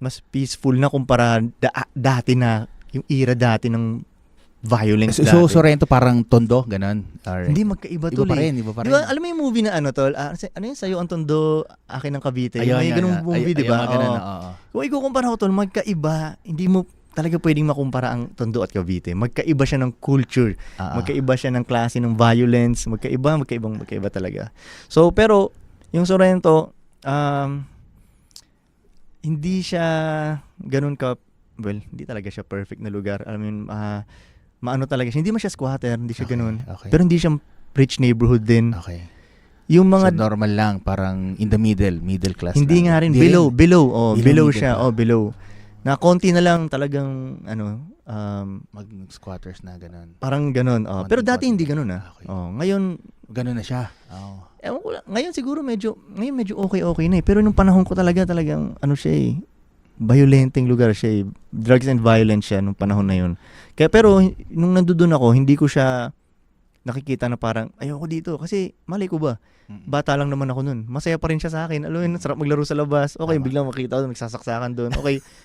mas peaceful na kumpara dati na, yung era dati ng violence dati. So Sorrento parang Tondo, ganun? Or, Hindi, magkaiba iba tol pa eh. rin, iba pa Di rin. ba, alam mo yung movie na ano tol? Ano yun, Sa'yo ang Tondo, Akin ang Cavite? Ayun, May ganung movie, di ba? Kung ikukumpara ko tol, magkaiba. Hindi mo talaga pwedeng makumpara ang Tondo at Cavite. Magkaiba siya ng culture. Magkaiba siya ng klase ng violence. Magkaiba talaga. So, pero, yung Sorrento, hindi siya ganun ka, well, hindi talaga siya perfect na lugar. I mean, maano talaga siya. Hindi man siya squatter, hindi siya ganun. Okay. Pero hindi siya rich neighborhood din. Okay. Yung mga So normal lang, parang in the middle class hindi lang. nga rin, Hindi below. Below middle siya. pa. Below. Na konti na lang talagang, Mag-squatters na ganun. parang ganun. Pero dati hindi ganun Okay. Ngayon, Ganun na siya. ewan ko lang. Ngayon siguro medyo okay na eh. Pero nung panahon ko talagang, siya eh, violenteng lugar siya eh. Drugs and violence siya nung panahon na yun. Kaya pero, nung nandoon ako, hindi ko siya nakikita na parang, ayoko dito. Kasi, malay ko ba? Bata lang naman ako nun. Masaya pa rin siya sa akin. Alam mo yun, sarap maglaro sa labas. Okay, Tama. biglang makita ko, nagsasaksakan doon. Okay,